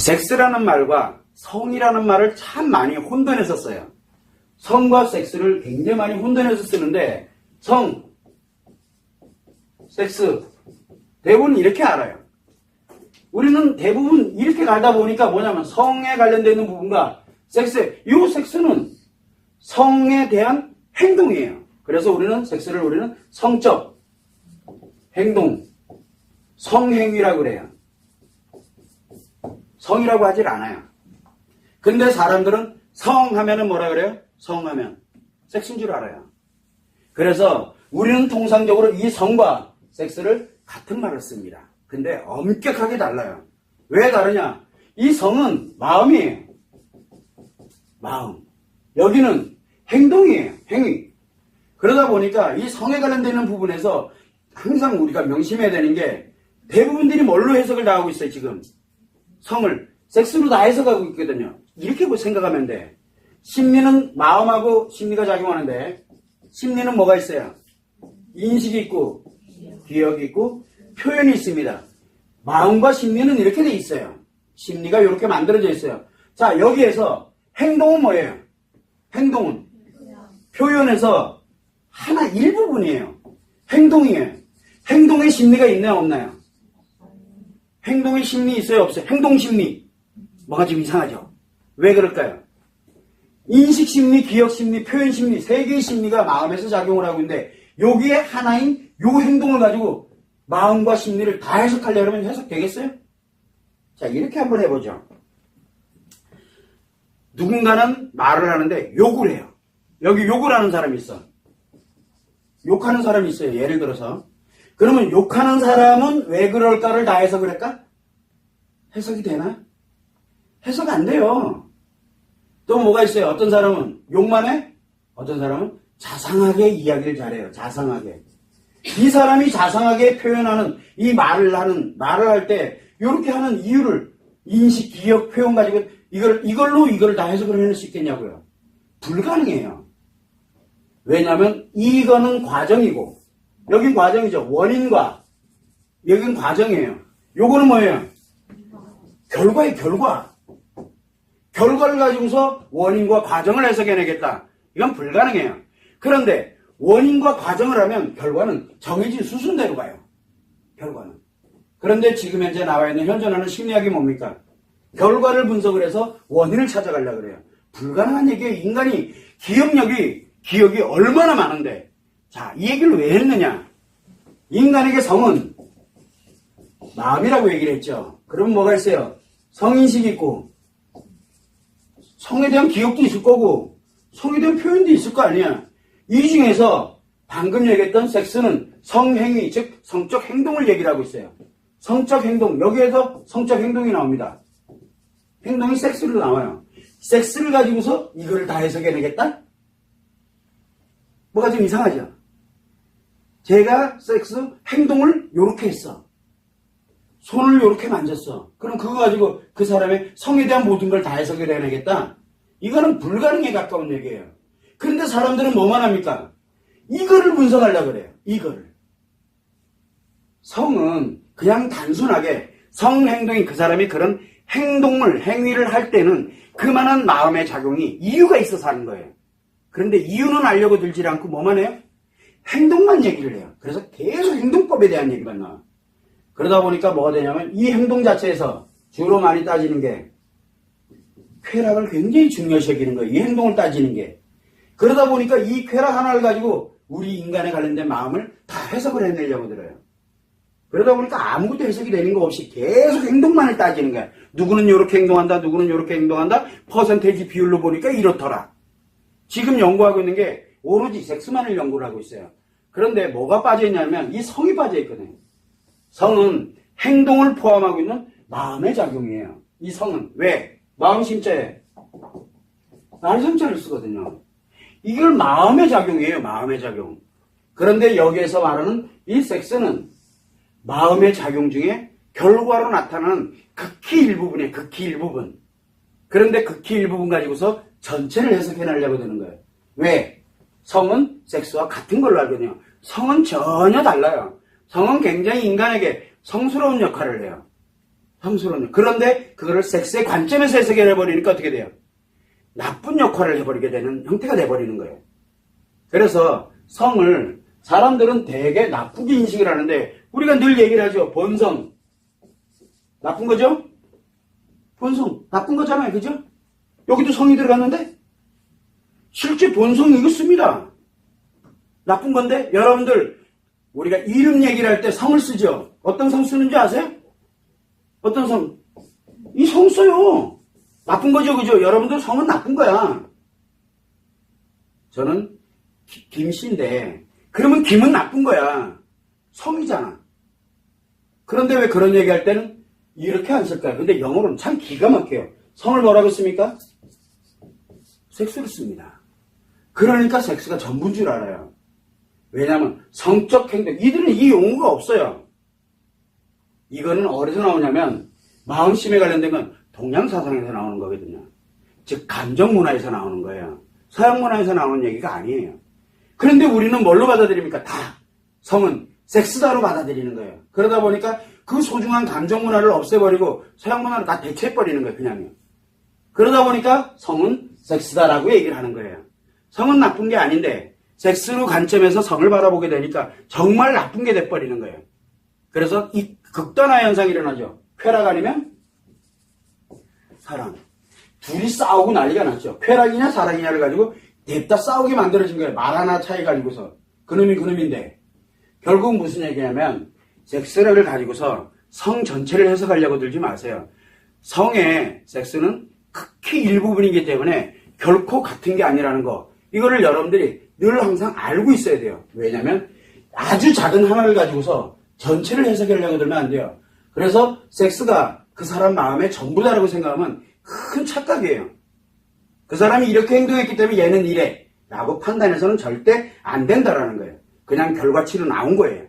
섹스라는 말과 성이라는 말을 참 많이 혼돈해서 써요. 성과 섹스를 굉장히 많이 혼돈해서 쓰는데 성, 섹스 대부분 이렇게 알아요. 우리는 대부분 이렇게 가다 보니까 뭐냐면 성에 관련되어 있는 부분과 섹스, 이 섹스는 성에 대한 행동이에요. 그래서 우리는 성적 행동, 성행위라고 그래요. 성이라고 하질 않아요. 근데 사람들은 성하면은 뭐라 그래요? 성하면 섹스인 줄 알아요. 그래서 우리는 통상적으로 이 성과 섹스를 같은 말을 씁니다. 근데 엄격하게 달라요. 왜 다르냐? 이 성은 마음이에요. 마음. 여기는 행동이에요. 행위. 그러다 보니까 이 성에 관련되는 부분에서 항상 우리가 명심해야 되는 게 대부분들이 뭘로 해석을 다 하고 있어요, 지금. 성을 섹스로 다 해석하고 있거든요. 이렇게 생각하면 돼. 심리는 마음하고 심리가 작용하는데 심리는 뭐가 있어요? 인식이 있고 기억이 있고 표현이 있습니다. 마음과 심리는 이렇게 돼 있어요. 심리가 이렇게 만들어져 있어요. 자, 여기에서 행동은 뭐예요? 행동은 표현에서 하나 일부분이에요. 행동이에요. 행동에 심리가 있나요, 없나요? 행동에 심리 있어요, 없어요? 행동 심리. 뭐가 좀 이상하죠? 왜 그럴까요? 인식 심리, 기억 심리, 표현 심리, 세 개의 심리가 마음에서 작용을 하고 있는데 여기에 하나인 요 행동을 가지고 마음과 심리를 다 해석하려고 하면 해석되겠어요? 자, 이렇게 한번 해보죠. 누군가는 말을 하는데 욕을 해요. 여기 욕을 하는 사람이 있어. 욕하는 사람이 있어요. 예를 들어서. 그러면 욕하는 사람은 왜 그럴까를 다 해석을 할까? 해석이 되나? 해석 안 돼요. 또 뭐가 있어요? 어떤 사람은 욕만 해? 어떤 사람은 자상하게 이야기를 잘해요. 자상하게. 이 사람이 자상하게 표현하는 이 말을 할 때 이렇게 하는 이유를 인식, 기억, 표현 가지고 이걸 다 해석을 해낼 수 있겠냐고요. 불가능해요. 왜냐하면 이거는 과정이고 여긴 과정이죠. 원인과 여긴 과정이에요. 요거는 뭐예요? 결과의 결과. 결과를 가지고서 원인과 과정을 해석해내겠다. 이건 불가능해요. 그런데 원인과 과정을 하면 결과는 정해진 수순대로 가요. 결과는. 그런데 지금 현재 나와 있는 현존하는 심리학이 뭡니까? 결과를 분석을 해서 원인을 찾아가려고 그래요. 불가능한 얘기예요. 인간이 기억이 얼마나 많은데. 자, 이 얘기를 왜 했느냐? 인간에게 성은 마음이라고 얘기를 했죠. 그럼 뭐가 있어요? 성인식이 있고 성에 대한 기억도 있을 거고 성에 대한 표현도 있을 거 아니야. 이 중에서 방금 얘기했던 섹스는 성행위, 즉 성적 행동을 얘기를 하고 있어요. 성적 행동, 여기에서 성적 행동이 나옵니다. 행동이 섹스로 나와요. 섹스를 가지고서 이거를 다 해석해내겠다? 뭐가 좀 이상하죠? 제가 섹스 행동을 요렇게 했어. 손을 요렇게 만졌어. 그럼 그거 가지고 그 사람의 성에 대한 모든 걸 다 해석해내겠다? 이거는 불가능에 가까운 얘기예요. 그런데 사람들은 뭐만 합니까? 이거를 분석하려고 그래요. 이거를. 성은 그냥 단순하게 성행동이 그 사람이 그런 행위를 할 때는 그만한 마음의 작용이 이유가 있어서 하는 거예요. 그런데 이유는 알려고 들지 않고 뭐만 해요? 행동만 얘기를 해요. 그래서 계속 행동법에 대한 얘기가 나와. 그러다 보니까 뭐가 되냐면 이 행동 자체에서 주로 많이 따지는 게 쾌락을 굉장히 중요시 여기는 거예요. 이 행동을 따지는 게. 그러다 보니까 이 쾌락 하나를 가지고 우리 인간에 관련된 마음을 다 해석을 해내려고 들어요. 그러다 보니까 아무것도 해석이 되는 거 없이 계속 행동만을 따지는 거야. 누구는 이렇게 행동한다, 누구는 이렇게 행동한다, 퍼센테이지 비율로 보니까 이렇더라. 지금 연구하고 있는 게 오로지 섹스만을 연구를 하고 있어요. 그런데 뭐가 빠져있냐면 이 성이 빠져있거든요. 성은 행동을 포함하고 있는 마음의 작용이에요. 이 성은. 왜? 마음 심자에 날성자를 쓰거든요. 이걸 마음의 작용이에요. 마음의 작용. 그런데 여기에서 말하는 이 섹스는 마음의 작용 중에 결과로 나타나는 극히 일부분이에요. 극히 일부분. 그런데 극히 일부분 가지고서 전체를 해석해내려고 되는 거예요. 왜? 성은 섹스와 같은 걸로 알거든요. 성은 전혀 달라요. 성은 굉장히 인간에게 성스러운 역할을 해요. 성스러운. 그런데 그거를 섹스의 관점에서 해석해버리니까 어떻게 돼요? 나쁜 역할을 해버리게 되는 형태가 돼버리는 거예요. 그래서 성을 사람들은 되게 나쁘게 인식을 하는데 우리가 늘 얘기를 하죠. 본성. 나쁜 거죠? 본성. 나쁜 거잖아요. 그죠? 여기도 성이 들어갔는데 실제 본성이 이것습니다. 나쁜 건데 여러분들 우리가 이름 얘기를 할 때 성을 쓰죠. 어떤 성 쓰는지 아세요? 어떤 성? 이 성 써요. 나쁜 거죠. 그죠? 여러분들 성은 나쁜 거야. 저는 김씨인데 그러면 김은 나쁜 거야. 성이잖아. 그런데 왜 그런 얘기할 때는 이렇게 안 쓸까요? 근데 영어로는 참 기가 막혀요. 성을 뭐라고 씁니까? 섹스로 씁니다. 그러니까 섹스가 전부인 줄 알아요. 왜냐하면 성적 행동, 이들은 이 용어가 없어요. 이거는 어디서 나오냐면 마음심에 관련된 건 동양사상에서 나오는 거거든요. 즉 감정문화에서 나오는 거예요. 서양문화에서 나오는 얘기가 아니에요. 그런데 우리는 뭘로 받아들입니까? 다 성은 섹스다로 받아들이는 거예요. 그러다 보니까 그 소중한 감정문화를 없애버리고 서양문화를 다 대체해버리는 거예요. 그냥요. 그러다 보니까 성은 섹스다라고 얘기를 하는 거예요. 성은 나쁜 게 아닌데 섹스로 관점에서 성을 바라보게 되니까 정말 나쁜 게 돼버리는 거예요. 그래서 이 극단화 현상이 일어나죠. 쾌락 아니면 사랑. 둘이 싸우고 난리가 났죠. 쾌락이냐 사랑이냐를 가지고 냅다 싸우게 만들어진 거예요. 말 하나 차이 가지고서. 그놈이 그놈인데 결국 무슨 얘기냐면 섹스를 가지고서 성 전체를 해석하려고 들지 마세요. 성의 섹스는 극히 일부분이기 때문에 결코 같은 게 아니라는 거. 이거를 여러분들이 늘 항상 알고 있어야 돼요. 왜냐하면 아주 작은 하나를 가지고서 전체를 해석하려고 들면 안 돼요. 그래서 섹스가 그 사람 마음의 전부다라고 생각하면 큰 착각이에요. 그 사람이 이렇게 행동했기 때문에 얘는 이래 라고 판단해서는 절대 안 된다라는 거예요. 그냥 결과치로 나온 거예요.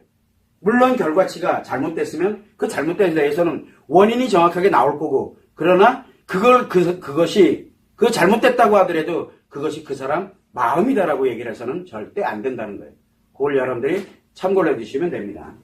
물론 결과치가 잘못됐으면 그 잘못된 데에서는 원인이 정확하게 나올 거고, 그러나 그것이 그 잘못됐다고 하더라도 그것이 그 사람 마음이다라고 얘기를 해서는 절대 안 된다는 거예요. 그걸 여러분들이 참고를 해주시면 됩니다.